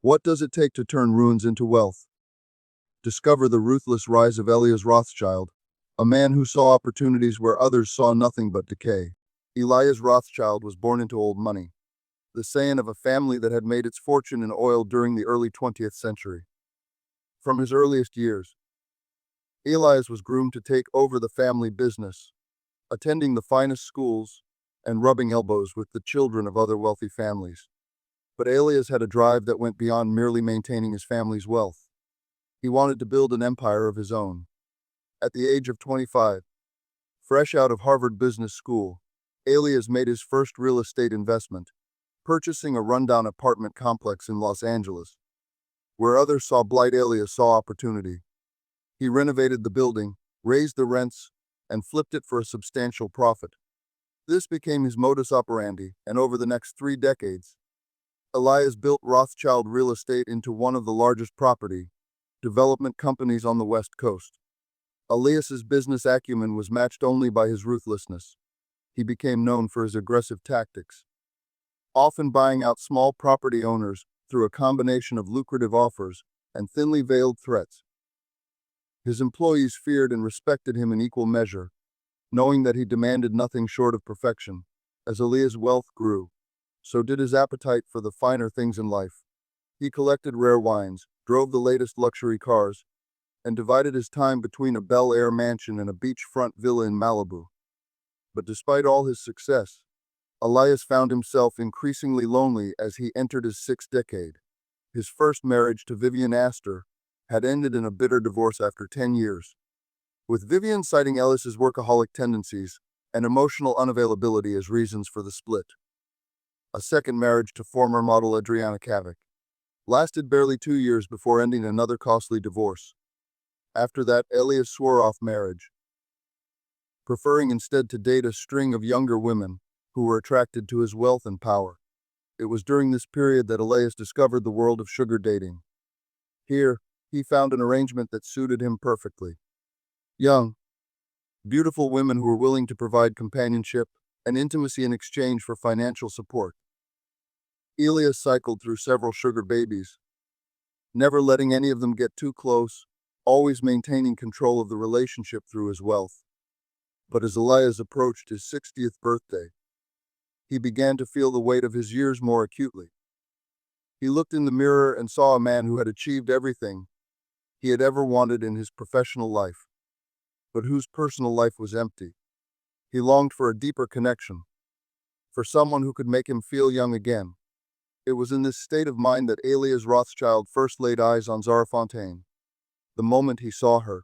What does it take to turn ruins into wealth? Discover the ruthless rise of Elias Rothschild, a man who saw opportunities where others saw nothing but decay. Elias Rothschild was born into old money, the scion of a family that had made its fortune in oil during the early 20th century. From his earliest years, Elias was groomed to take over the family business, attending the finest schools and rubbing elbows with the children of other wealthy families. But Elias had a drive that went beyond merely maintaining his family's wealth. He wanted to build an empire of his own. At the age of 25, fresh out of Harvard Business School, Elias made his first real estate investment, purchasing a rundown apartment complex in Los Angeles. Where others saw blight, Elias saw opportunity. He renovated the building, raised the rents, and flipped it for a substantial profit. This became his modus operandi, and over the next 3 decades, Elias built Rothschild Real Estate into one of the largest property development companies on the West Coast. Elias's business acumen was matched only by his ruthlessness. He became known for his aggressive tactics, often buying out small property owners through a combination of lucrative offers and thinly veiled threats. His employees feared and respected him in equal measure, knowing that he demanded nothing short of perfection. As Elias' wealth grew, so did his appetite for the finer things in life. He collected rare wines, drove the latest luxury cars, and divided his time between a Bel Air mansion and a beachfront villa in Malibu. But despite all his success, Elias found himself increasingly lonely as he entered his 6th decade. His first marriage to Vivian Astor had ended in a bitter divorce after 10 years, with Vivian citing Elias's workaholic tendencies and emotional unavailability as reasons for the split. A second marriage to former model Adriana Kavik lasted barely 2 years before ending another costly divorce. After that, Elias swore off marriage, preferring instead to date a string of younger women who were attracted to his wealth and power. It was during this period that Elias discovered the world of sugar dating. Here, he found an arrangement that suited him perfectly. Young, beautiful women who were willing to provide companionship and intimacy in exchange for financial support. Elias cycled through several sugar babies, never letting any of them get too close, always maintaining control of the relationship through his wealth. But as Elias approached his 60th birthday, he began to feel the weight of his years more acutely. He looked in the mirror and saw a man who had achieved everything he had ever wanted in his professional life, but whose personal life was empty. He longed for a deeper connection, for someone who could make him feel young again. It was in this state of mind that Elias Rothschild first laid eyes on Zara Fontaine. The moment he saw her,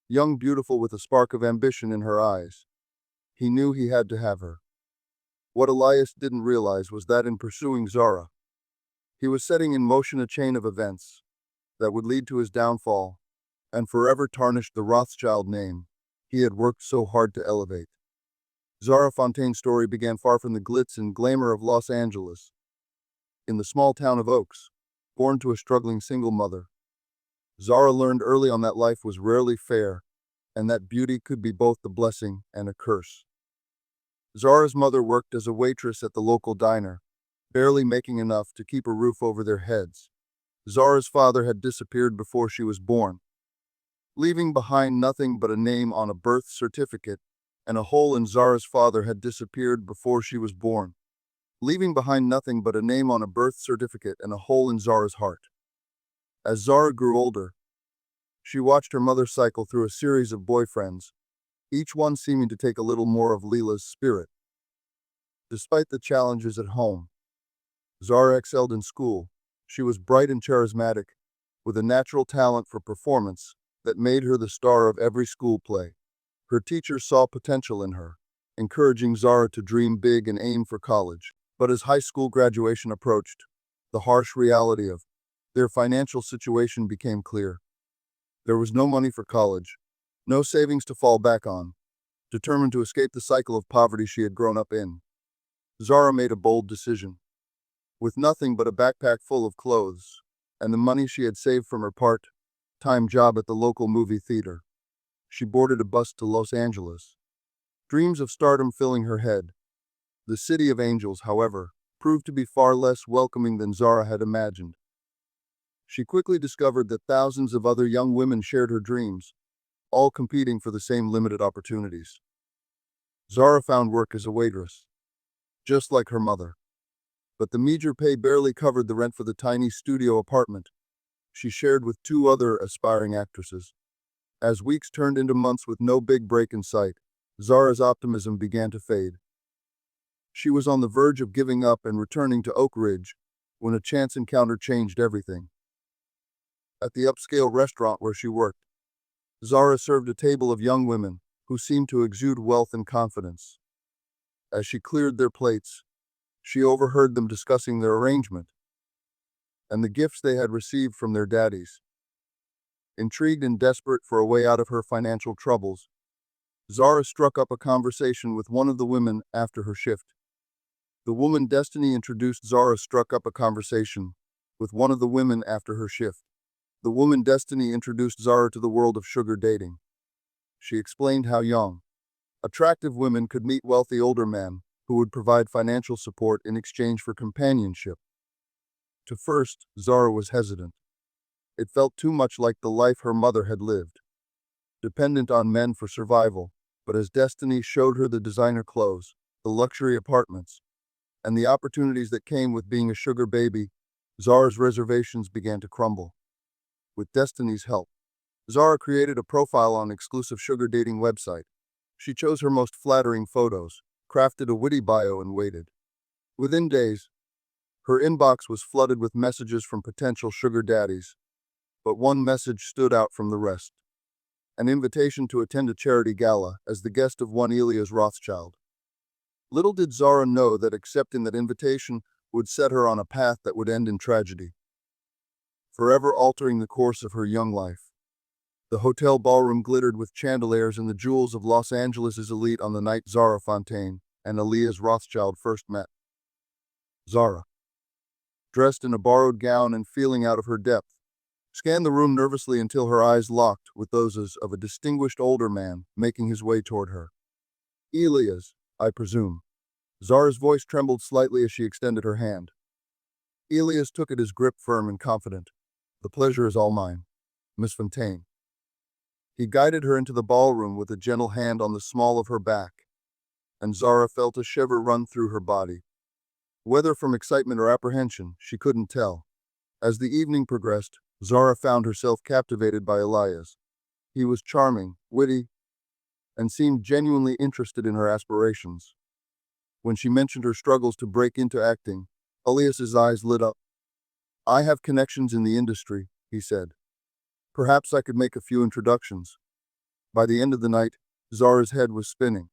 young, beautiful, with a spark of ambition in her eyes, he knew he had to have her. What Elias didn't realize was that in pursuing Zara, he was setting in motion a chain of events that would lead to his downfall and forever tarnish the Rothschild name he had worked so hard to elevate. Zara Fontaine's story began far from the glitz and glamour of Los Angeles. In the small town of Oaks, born to a struggling single mother, Zara learned early on that life was rarely fair and that beauty could be both a blessing and a curse. Zara's mother worked as a waitress at the local diner, barely making enough to keep a roof over their heads. Zara's father had disappeared before she was born, leaving behind nothing but a name on a birth certificate, and a hole in Zara's father had disappeared before she was born, leaving behind nothing but a name on a birth certificate and a hole in Zara's heart. As Zara grew older, she watched her mother cycle through a series of boyfriends, each one seeming to take a little more of Leela's spirit. Despite the challenges at home, Zara excelled in school. She was bright and charismatic, with a natural talent for performance that made her the star of every school play. Her teachers saw potential in her, encouraging Zara to dream big and aim for college. But as high school graduation approached, the harsh reality of their financial situation became clear. There was no money for college, no savings to fall back on. Determined to escape the cycle of poverty she had grown up in, Zara made a bold decision. With nothing but a backpack full of clothes and the money she had saved from her part-time job at the local movie theater, she boarded a bus to Los Angeles, dreams of stardom filling her head. The city of angels, however, proved to be far less welcoming than Zara had imagined. She quickly discovered that thousands of other young women shared her dreams, all competing for the same limited opportunities. Zara found work as a waitress, just like her mother. But the meager pay barely covered the rent for the tiny studio apartment she shared with two other aspiring actresses. As weeks turned into months with no big break in sight, Zara's optimism began to fade. She was on the verge of giving up and returning to Oak Ridge when a chance encounter changed everything. At the upscale restaurant where she worked, Zara served a table of young women who seemed to exude wealth and confidence. As she cleared their plates, she overheard them discussing their arrangement and the gifts they had received from their daddies. Intrigued and desperate for a way out of her financial troubles, Zara struck up a conversation with one of the women after her shift. The woman Destiny introduced Zara struck up a conversation with one of the women after her shift. The woman Destiny introduced Zara to the world of sugar dating. She explained how young, attractive women could meet wealthy older men who would provide financial support in exchange for companionship. To first, Zara was hesitant. It felt too much like the life her mother had lived, dependent on men for survival. But as Destiny showed her the designer clothes, the luxury apartments, and the opportunities that came with being a sugar baby, Zara's reservations began to crumble. With Destiny's help, Zara created a profile on an exclusive sugar dating website. She chose her most flattering photos, crafted a witty bio, and waited. Within days, her inbox was flooded with messages from potential sugar daddies. But one message stood out from the rest: an invitation to attend a charity gala as the guest of one Elias Rothschild. Little did Zara know that accepting that invitation would set her on a path that would end in tragedy, forever altering the course of her young life. The hotel ballroom glittered with chandeliers and the jewels of Los Angeles' elite on the night Zara Fontaine and Elias Rothschild first met. Zara, dressed in a borrowed gown and feeling out of her depth, scanned the room nervously until her eyes locked with those of a distinguished older man making his way toward her. Elias, I presume. Zara's voice trembled slightly as she extended her hand. Elias took it, his grip firm and confident. The pleasure is all mine, Miss Fontaine. He guided her into the ballroom with a gentle hand on the small of her back, and Zara felt a shiver run through her body. Whether from excitement or apprehension, she couldn't tell. As the evening progressed, Zara found herself captivated by Elias. He was charming, witty, and seemed genuinely interested in her aspirations. When she mentioned her struggles to break into acting, Elias's eyes lit up. I have connections in the industry, he said. Perhaps I could make a few introductions. By the end of the night, Zara's head was spinning.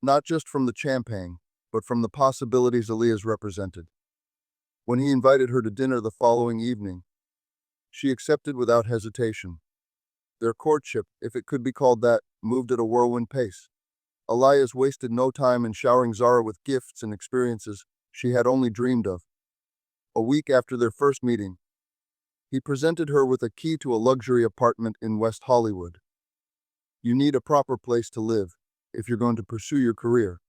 Not just from the champagne, but from the possibilities Elias represented. When he invited her to dinner the following evening, she accepted without hesitation. Their courtship, if it could be called that, moved at a whirlwind pace. Elias wasted no time in showering Zara with gifts and experiences she had only dreamed of. A week after their first meeting, he presented her with a key to a luxury apartment in West Hollywood. You need a proper place to live if you're going to pursue your career,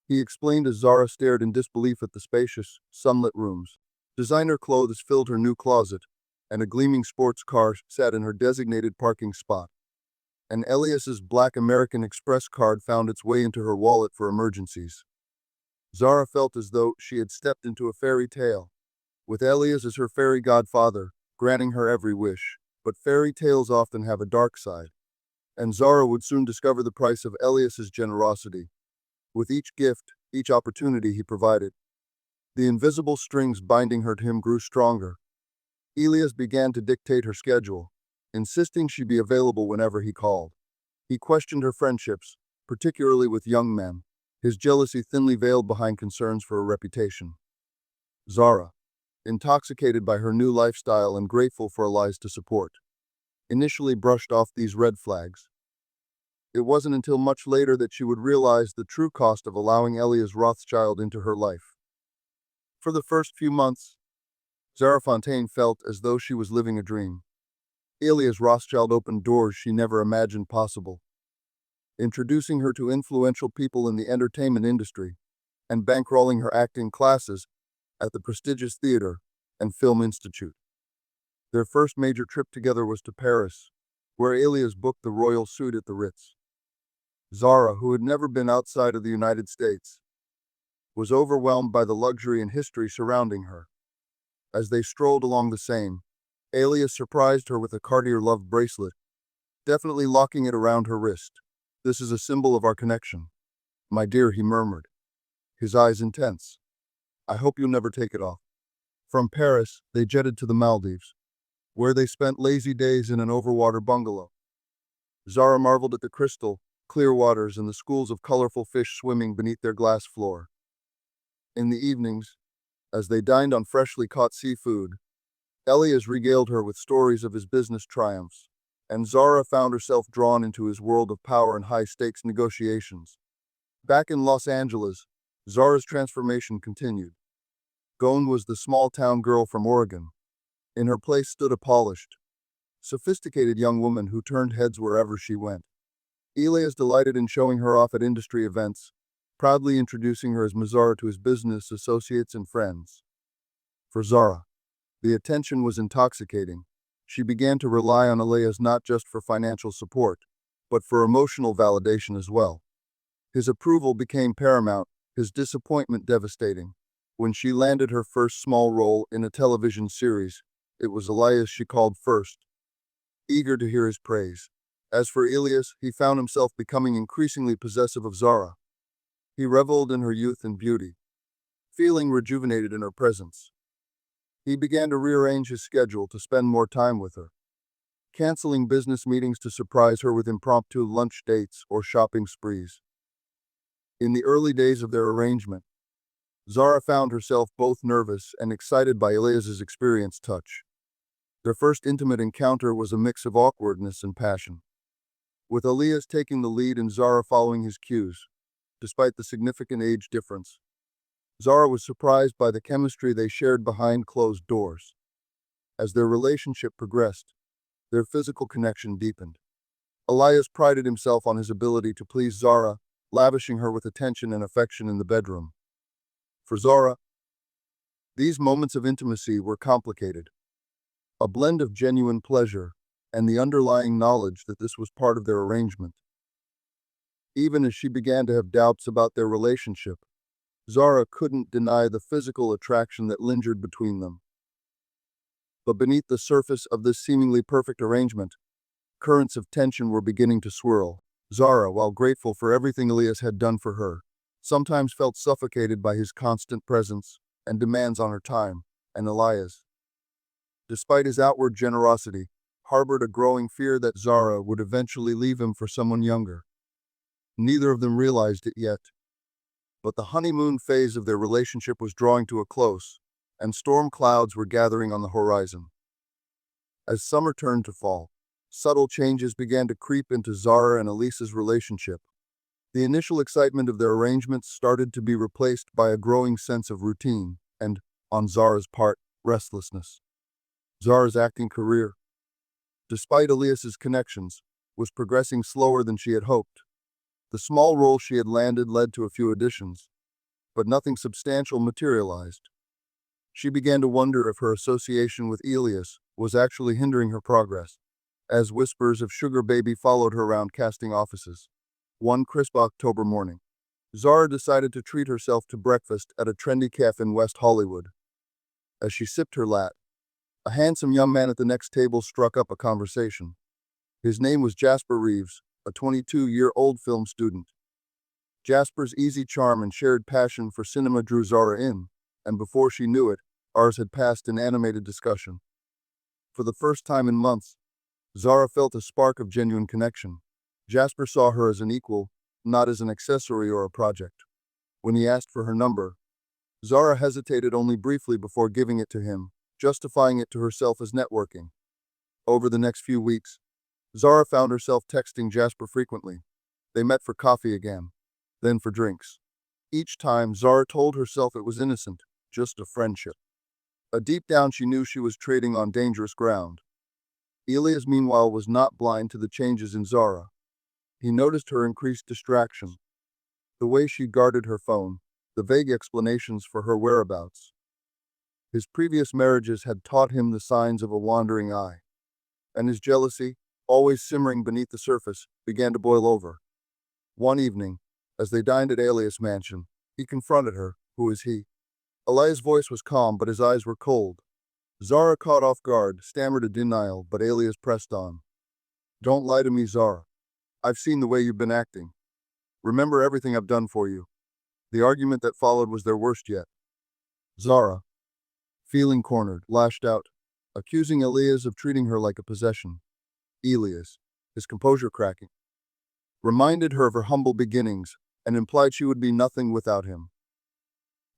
he explained as Zara stared in disbelief at the spacious, sunlit rooms. Designer clothes filled her new closet, and a gleaming sports car sat in her designated parking spot. And Elias's black American Express card found its way into her wallet for emergencies. Zara felt as though she had stepped into a fairy tale, with Elias as her fairy godfather, granting her every wish. But fairy tales often have a dark side, and Zara would soon discover the price of Elias's generosity. With each gift, each opportunity he provided, the invisible strings binding her to him grew stronger. Elias began to dictate her schedule, insisting she be available whenever he called. He questioned her friendships, particularly with young men, his jealousy thinly veiled behind concerns for her reputation. Zara, intoxicated by her new lifestyle and grateful for Elias' support, initially brushed off these red flags. It wasn't until much later that she would realize the true cost of allowing Elias Rothschild into her life. For the first few months, Zara Fontaine felt as though she was living a dream. Elias Rothschild opened doors she never imagined possible, introducing her to influential people in the entertainment industry and bankrolling her acting classes at the prestigious Theater and Film Institute. Their first major trip together was to Paris, where Elias booked the royal suite at the Ritz. Zara, who had never been outside of the United States, was overwhelmed by the luxury and history surrounding her. As they strolled along the Seine, Elias surprised her with a Cartier love bracelet, definitely locking it around her wrist. "This is a symbol of our connection, my dear," he murmured, his eyes intense. "I hope you'll never take it off." From Paris, they jetted to the Maldives, where they spent lazy days in an overwater bungalow. Zara marveled at the crystal, clear waters and the schools of colorful fish swimming beneath their glass floor. In the evenings, as they dined on freshly caught seafood, Elias regaled her with stories of his business triumphs, and Zara found herself drawn into his world of power and high-stakes negotiations. Back in Los Angeles, Zara's transformation continued. Gone was the small-town girl from Oregon. In her place stood a polished, sophisticated young woman who turned heads wherever she went. Elias delighted in showing her off at industry events, proudly introducing her as Mazara to his business associates and friends. For Zara, the attention was intoxicating. She began to rely on Elias not just for financial support, but for emotional validation as well. His approval became paramount, his disappointment devastating. When she landed her first small role in a television series, it was Elias she called first, eager to hear his praise. As for Elias, he found himself becoming increasingly possessive of Zara. He reveled in her youth and beauty, feeling rejuvenated in her presence. He began to rearrange his schedule to spend more time with her, canceling business meetings to surprise her with impromptu lunch dates or shopping sprees. In the early days of their arrangement, Zara found herself both nervous and excited by Elias's experienced touch. Their first intimate encounter was a mix of awkwardness and passion, with Elias taking the lead and Zara following his cues. Despite the significant age difference, Zara was surprised by the chemistry they shared behind closed doors. As their relationship progressed, their physical connection deepened. Elias prided himself on his ability to please Zara, lavishing her with attention and affection in the bedroom. For Zara, these moments of intimacy were complicated, a blend of genuine pleasure and the underlying knowledge that this was part of their arrangement. Even as she began to have doubts about their relationship, Zara couldn't deny the physical attraction that lingered between them. But beneath the surface of this seemingly perfect arrangement, currents of tension were beginning to swirl. Zara, while grateful for everything Elias had done for her, sometimes felt suffocated by his constant presence and demands on her time, and Elias, despite his outward generosity, harbored a growing fear that Zara would eventually leave him for someone younger. Neither of them realized it yet, but the honeymoon phase of their relationship was drawing to a close, and storm clouds were gathering on the horizon. As summer turned to fall, subtle changes began to creep into Zara and Elisa's relationship. The initial excitement of their arrangement started to be replaced by a growing sense of routine and, on Zara's part, restlessness. Zara's acting career, despite Elias's connections, was progressing slower than she had hoped. The small role she had landed led to a few auditions, but nothing substantial materialized. She began to wonder if her association with Elias was actually hindering her progress, as whispers of sugar baby followed her around casting offices. One crisp October morning, Zara decided to treat herself to breakfast at a trendy cafe in West Hollywood. As she sipped her latte, a handsome young man at the next table struck up a conversation. His name was Jasper Reeves, a 22-year-old film student. Jasper's easy charm and shared passion for cinema drew Zara in, and before she knew it, ours had passed in animated discussion. For the first time in months, Zara felt a spark of genuine connection. Jasper saw her as an equal, not as an accessory or a project. When he asked for her number, Zara hesitated only briefly before giving it to him, justifying it to herself as networking. Over the next few weeks, Zara found herself texting Jasper frequently. They met for coffee again, then for drinks. Each time, Zara told herself it was innocent, just a friendship. But deep down she knew she was trading on dangerous ground. Elias, meanwhile, was not blind to the changes in Zara. He noticed her increased distraction, the way she guarded her phone, the vague explanations for her whereabouts. His previous marriages had taught him the signs of a wandering eye, and his jealousy, always simmering beneath the surface, began to boil over. One evening, as they dined at Elias' mansion, he confronted her. Who is he? Elias' voice was calm, but his eyes were cold. Zara, caught off guard, stammered a denial, but Elias pressed on. Don't lie to me, Zara. I've seen the way you've been acting. Remember everything I've done for you. The argument that followed was their worst yet. Zara, feeling cornered, lashed out, accusing Elias of treating her like a possession. Elias, his composure cracking, reminded her of her humble beginnings and implied she would be nothing without him.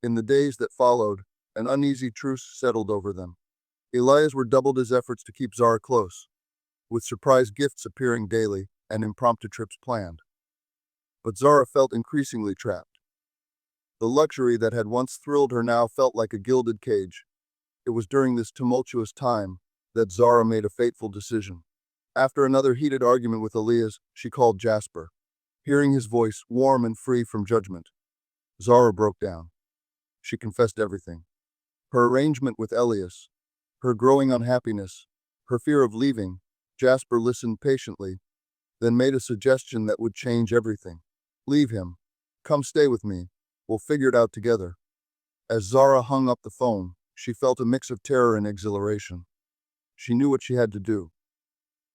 In the days that followed, an uneasy truce settled over them. Elias redoubled his efforts to keep Zara close, with surprise gifts appearing daily and impromptu trips planned. But Zara felt increasingly trapped. The luxury that had once thrilled her now felt like a gilded cage. It was during this tumultuous time that Zara made a fateful decision. After another heated argument with Elias, she called Jasper. Hearing his voice, warm and free from judgment, Zara broke down. She confessed everything. Her arrangement with Elias, her growing unhappiness, her fear of leaving. Jasper listened patiently, then made a suggestion that would change everything. Leave him. Come stay with me. We'll figure it out together. As Zara hung up the phone, she felt a mix of terror and exhilaration. She knew what she had to do,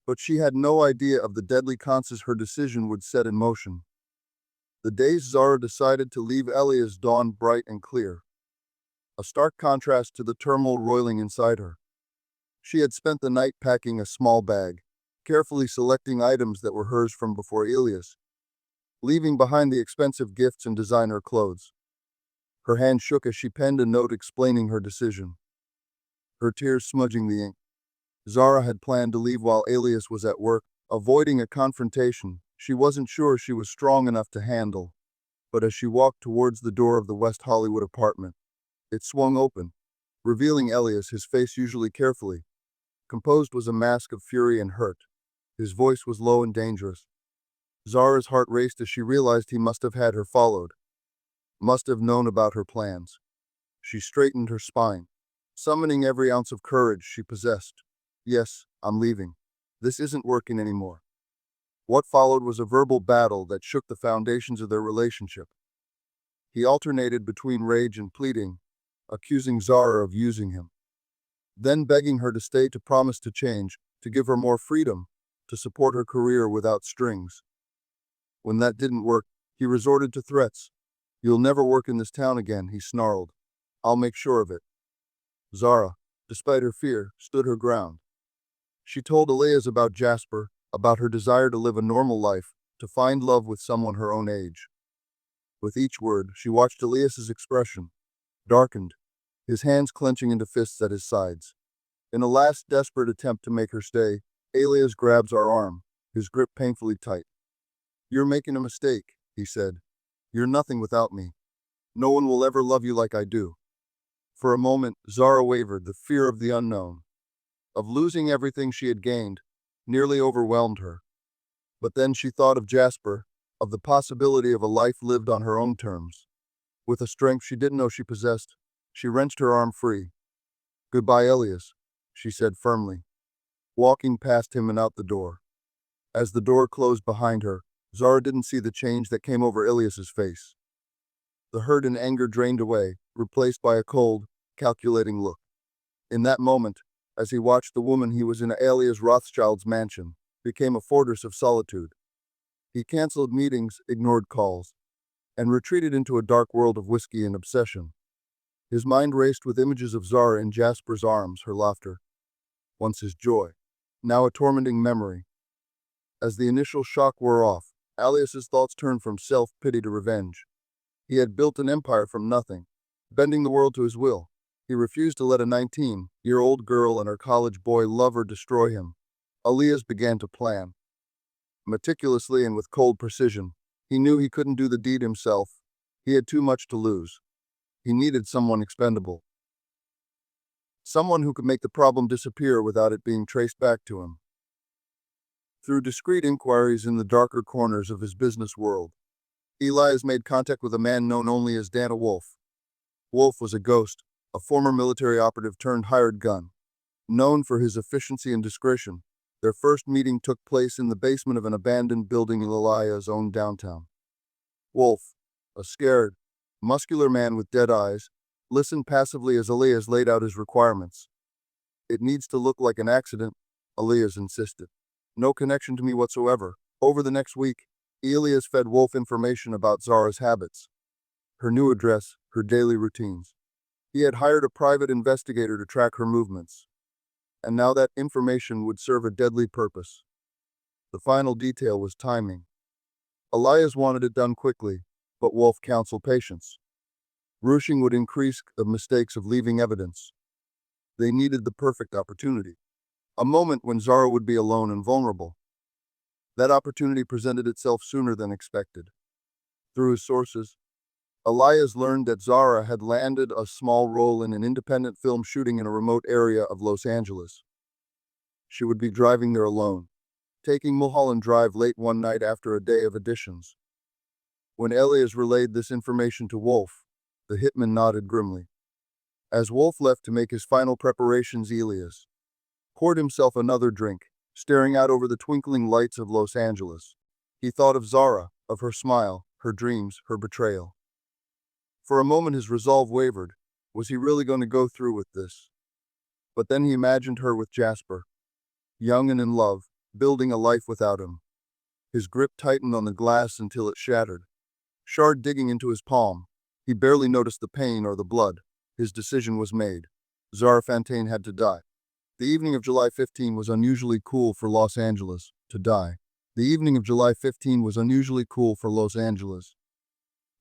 but she had no idea of the deadly consequences her decision would set in motion. The days Zara decided to leave Elias dawned bright and clear, a stark contrast to the turmoil roiling inside her. She had spent the night packing a small bag, carefully selecting items that were hers from before Elias, leaving behind the expensive gifts and designer clothes. Her hand shook as she penned a note explaining her decision, her tears smudging the ink. Zara had planned to leave while Elias was at work, avoiding a confrontation she wasn't sure she was strong enough to handle. But as she walked towards the door of the West Hollywood apartment, it swung open, revealing Elias, his face usually carefully composed was a mask of fury and hurt. His voice was low and dangerous. Zara's heart raced as she realized he must have had her followed, must have known about her plans. She straightened her spine, summoning every ounce of courage she possessed. Yes, I'm leaving. This isn't working anymore. What followed was a verbal battle that shook the foundations of their relationship. He alternated between rage and pleading, accusing Zara of using him, then begging her to stay, to promise to change, to give her more freedom, to support her career without strings. When that didn't work, he resorted to threats. You'll never work in this town again, he snarled. I'll make sure of it. Zara, despite her fear, stood her ground. She told Elias about Jasper, about her desire to live a normal life, to find love with someone her own age. With each word, she watched Elias's expression, darkened, his hands clenching into fists at his sides. In a last desperate attempt to make her stay, Elias grabs our arm, his grip painfully tight. You're making a mistake, he said. You're nothing without me. No one will ever love you like I do. For a moment, Zara wavered. The fear of the unknown, of losing everything she had gained, nearly overwhelmed her. But then she thought of Jasper, of the possibility of a life lived on her own terms. With a strength she didn't know she possessed, she wrenched her arm free. Goodbye, Elias, she said firmly, walking past him and out the door. As the door closed behind her, Zara didn't see the change that came over Elias's face. The hurt and anger drained away, replaced by a cold, calculating look. In that moment, as he watched the woman he was in Elias Rothschild's mansion, became a fortress of solitude. He canceled meetings, ignored calls, and retreated into a dark world of whiskey and obsession. His mind raced with images of Zara in Jasper's arms, her laughter, once his joy, now a tormenting memory. As the initial shock wore off, Elias's thoughts turned from self-pity to revenge. He had built an empire from nothing, bending the world to his will. He refused to let a 19-year-old girl and her college boy lover destroy him. Elias began to plan. Meticulously and with cold precision, he knew he couldn't do the deed himself. He had too much to lose. He needed someone expendable. Someone who could make the problem disappear without it being traced back to him. Through discreet inquiries in the darker corners of his business world, Elias made contact with a man known only as Dana Wolf. Wolf was a ghost, a former military operative turned hired gun. Known for his efficiency and discretion, their first meeting took place in the basement of an abandoned building in Elia's own downtown. Wolf, a scared, muscular man with dead eyes, listened passively as Elias laid out his requirements. "It needs to look like an accident," Elias insisted. "No connection to me whatsoever." Over the next week, Elias fed Wolf information about Zara's habits, her new address, her daily routines. He had hired a private investigator to track her movements, and now that information would serve a deadly purpose. The final detail was timing. Elias wanted it done quickly, but Wolf counseled patience. Rushing would increase the mistakes of leaving evidence. They needed the perfect opportunity, a moment when Zara would be alone and vulnerable. That opportunity presented itself sooner than expected. Through his sources, Elias learned that Zara had landed a small role in an independent film shooting in a remote area of Los Angeles. She would be driving there alone, taking Mulholland Drive late one night after a day of auditions. When Elias relayed this information to Wolf, the hitman nodded grimly. As Wolf left to make his final preparations, Elias poured himself another drink, staring out over the twinkling lights of Los Angeles. He thought of Zara, of her smile, her dreams, her betrayal. For a moment his resolve wavered. Was he really going to go through with this? But then he imagined her with Jasper, young and in love, building a life without him. His grip tightened on the glass until it shattered, shard digging into his palm. He barely noticed the pain or the blood. His decision was made. Zara Fontaine had to die. The evening of July 15 was unusually cool for Los Angeles. To die. The evening of July 15 was unusually cool for Los Angeles.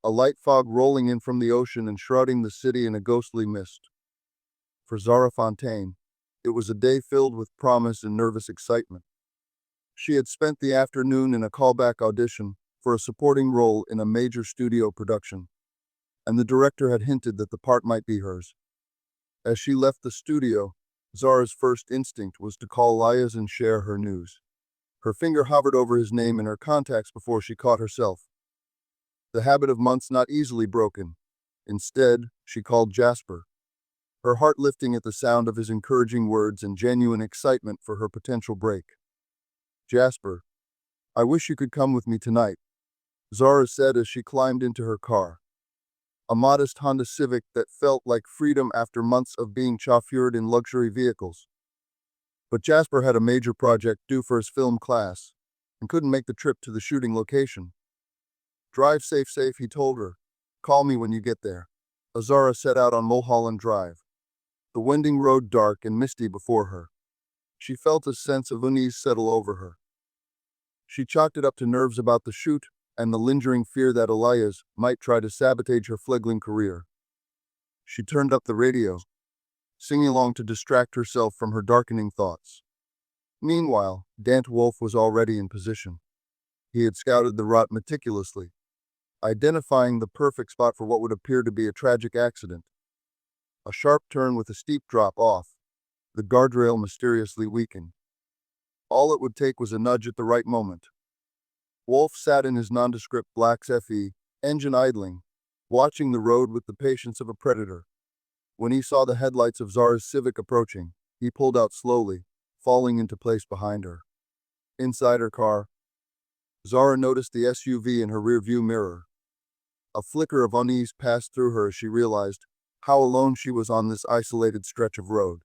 A light fog rolling in from the ocean and shrouding the city in a ghostly mist. For Zara Fontaine, it was a day filled with promise and nervous excitement. She had spent the afternoon in a callback audition for a supporting role in a major studio production, and the director had hinted that the part might be hers. As she left the studio, Zara's first instinct was to call Elias and share her news. Her finger hovered over his name in her contacts before she caught herself. The habit of months not easily broken. Instead, she called Jasper, her heart lifting at the sound of his encouraging words and genuine excitement for her potential break. "Jasper, I wish you could come with me tonight," Zara said as she climbed into her car. A modest Honda Civic that felt like freedom after months of being chauffeured in luxury vehicles. But Jasper had a major project due for his film class and couldn't make the trip to the shooting location. "Drive safe," he told her. "Call me when you get there." Zara set out on Mulholland Drive, the winding road dark and misty before her. She felt a sense of unease settle over her. She chalked it up to nerves about the shoot and the lingering fear that Elias might try to sabotage her fledgling career. She turned up the radio, singing along to distract herself from her darkening thoughts. Meanwhile, Dant Wolf was already in position. He had scouted the route meticulously, identifying the perfect spot for what would appear to be a tragic accident. A sharp turn with a steep drop-off. The guardrail mysteriously weakened. All it would take was a nudge at the right moment. Wolf sat in his nondescript black FE, engine idling, watching the road with the patience of a predator. When he saw the headlights of Zara's Civic approaching, he pulled out slowly, falling into place behind her. Inside her car, Zara noticed the SUV in her rearview mirror. A flicker of unease passed through her as she realized how alone she was on this isolated stretch of road.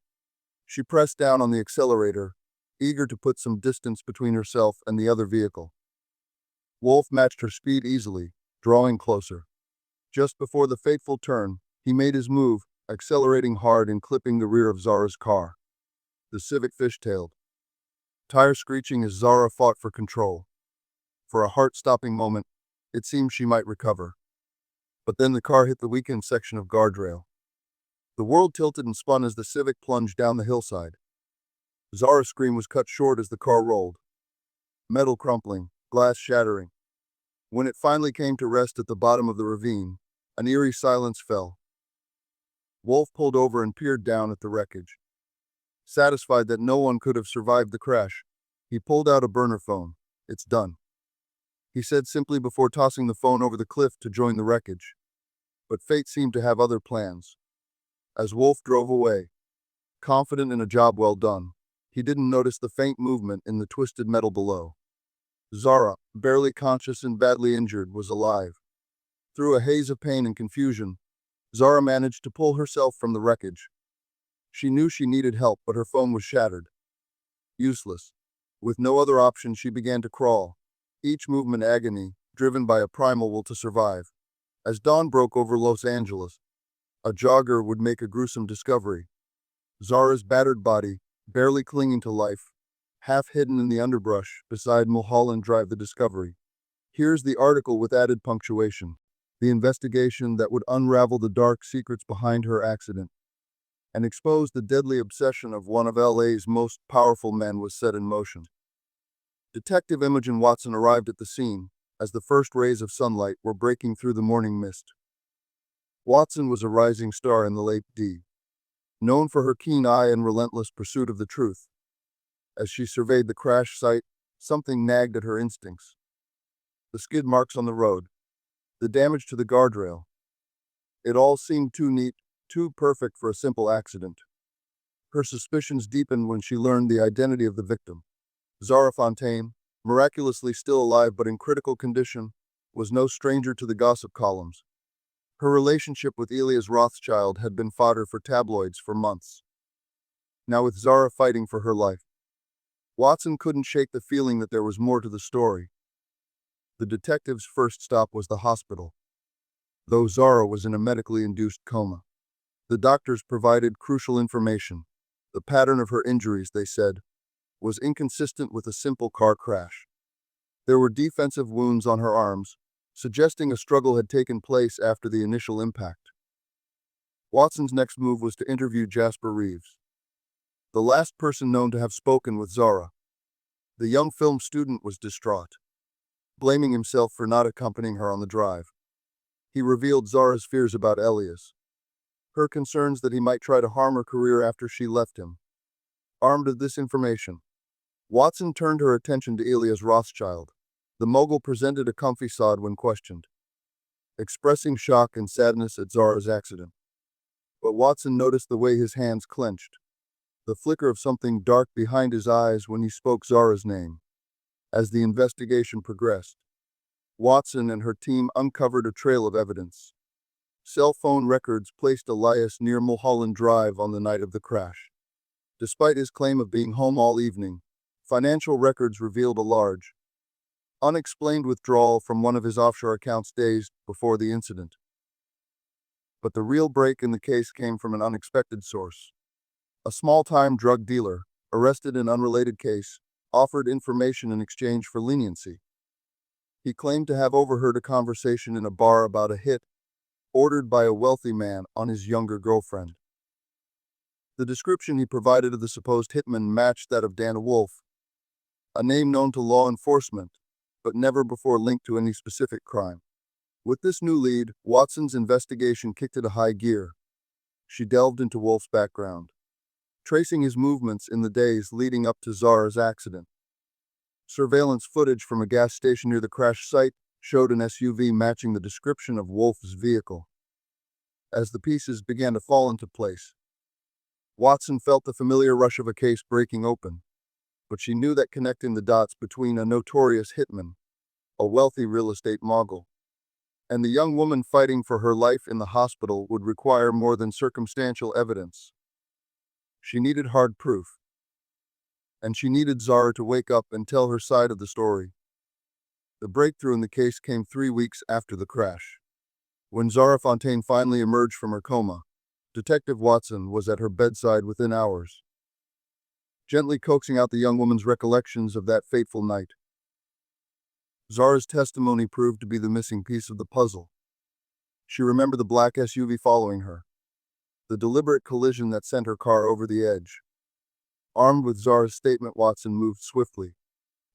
She pressed down on the accelerator, eager to put some distance between herself and the other vehicle. Wolf matched her speed easily, drawing closer. Just before the fateful turn, he made his move, accelerating hard and clipping the rear of Zara's car. The Civic fishtailed, tire screeching as Zara fought for control. For a heart-stopping moment, it seemed she might recover. But then the car hit the weakened section of guardrail. The world tilted and spun as the Civic plunged down the hillside. Zara's scream was cut short as the car rolled, metal crumpling, glass shattering. When it finally came to rest at the bottom of the ravine, an eerie silence fell. Wolf pulled over and peered down at the wreckage. Satisfied that no one could have survived the crash, he pulled out a burner phone. "It's done," he said simply before tossing the phone over the cliff to join the wreckage. But fate seemed to have other plans. As Wolf drove away, confident in a job well done, he didn't notice the faint movement in the twisted metal below. Zara, barely conscious and badly injured, was alive. Through a haze of pain and confusion, Zara managed to pull herself from the wreckage. She knew she needed help, but her phone was shattered. Useless. With no other option, she began to crawl, each movement agony, driven by a primal will to survive. As dawn broke over Los Angeles, a jogger would make a gruesome discovery. Zara's battered body, barely clinging to life, half hidden in the underbrush beside Mulholland Drive. The discovery. Here's the article with added punctuation. The investigation that would unravel the dark secrets behind her accident and expose the deadly obsession of one of LA's most powerful men was set in motion. Detective Imogen Watson arrived at the scene as the first rays of sunlight were breaking through the morning mist. Watson was a rising star in the late D, known for her keen eye and relentless pursuit of the truth. As she surveyed the crash site, something nagged at her instincts. The skid marks on the road, the damage to the guardrail. It all seemed too neat, too perfect for a simple accident. Her suspicions deepened when she learned the identity of the victim. Zara Fontaine, miraculously still alive but in critical condition, was no stranger to the gossip columns. Her relationship with Elias Rothschild had been fodder for tabloids for months. Now with Zara fighting for her life, Watson couldn't shake the feeling that there was more to the story. The detective's first stop was the hospital. Though Zara was in a medically induced coma, the doctors provided crucial information. The pattern of her injuries, they said, was inconsistent with a simple car crash. There were defensive wounds on her arms, suggesting a struggle had taken place after the initial impact. Watson's next move was to interview Jasper Reeves, the last person known to have spoken with Zara. The young film student was distraught, blaming himself for not accompanying her on the drive. He revealed Zara's fears about Elias, her concerns that he might try to harm her career after she left him. Armed with this information, Watson turned her attention to Elias Rothschild. The mogul presented a comfy sod when questioned, expressing shock and sadness at Zara's accident. But Watson noticed the way his hands clenched, the flicker of something dark behind his eyes when he spoke Zara's name. As the investigation progressed, Watson and her team uncovered a trail of evidence. Cell phone records placed Elias near Mulholland Drive on the night of the crash. Despite his claim of being home all evening, financial records revealed a large, unexplained withdrawal from one of his offshore accounts days before the incident. But the real break in the case came from an unexpected source. A small-time drug dealer, arrested in an unrelated case, offered information in exchange for leniency. He claimed to have overheard a conversation in a bar about a hit ordered by a wealthy man on his younger girlfriend. The description he provided of the supposed hitman matched that of Dan Wolf, a name known to law enforcement, but never before linked to any specific crime. With this new lead, Watson's investigation kicked into high gear. She delved into Wolf's background, tracing his movements in the days leading up to Zara's accident. Surveillance footage from a gas station near the crash site showed an SUV matching the description of Wolf's vehicle. As the pieces began to fall into place, Watson felt the familiar rush of a case breaking open, but she knew that connecting the dots between a notorious hitman, a wealthy real estate mogul, and the young woman fighting for her life in the hospital would require more than circumstantial evidence. She needed hard proof, and she needed Zara to wake up and tell her side of the story. The breakthrough in the case came 3 weeks after the crash. When Zara Fontaine finally emerged from her coma, Detective Watson was at her bedside within hours, gently coaxing out the young woman's recollections of that fateful night. Zara's testimony proved to be the missing piece of the puzzle. She remembered the black SUV following her, the deliberate collision that sent her car over the edge. Armed with Zara's statement, Watson moved swiftly.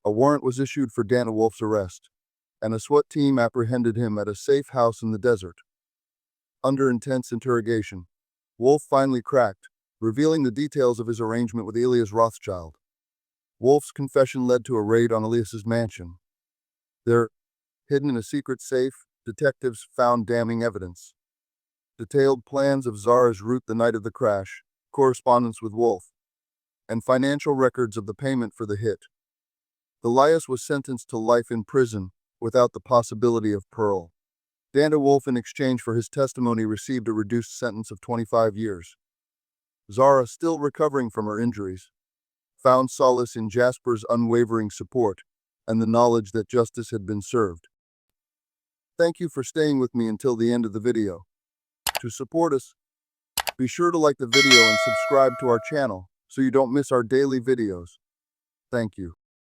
A warrant was issued for Dana Wolf's arrest, and a SWAT team apprehended him at a safe house in the desert. Under intense interrogation, Wolf finally cracked, revealing the details of his arrangement with Elias Rothschild. Wolf's confession led to a raid on Elias's mansion. There, hidden in a secret safe, detectives found damning evidence. detailed plans of Zara's route the night of the crash, correspondence with Wolf, and financial records of the payment for the hit. Elias was sentenced to life in prison without the possibility of parole. Danda Wolf, in exchange for his testimony, received a reduced sentence of 25 years. Zara, still recovering from her injuries, found solace in Jasper's unwavering support and the knowledge that justice had been served. Thank you for staying with me until the end of the video. To support us, be sure to like the video and subscribe to our channel so you don't miss our daily videos. Thank you.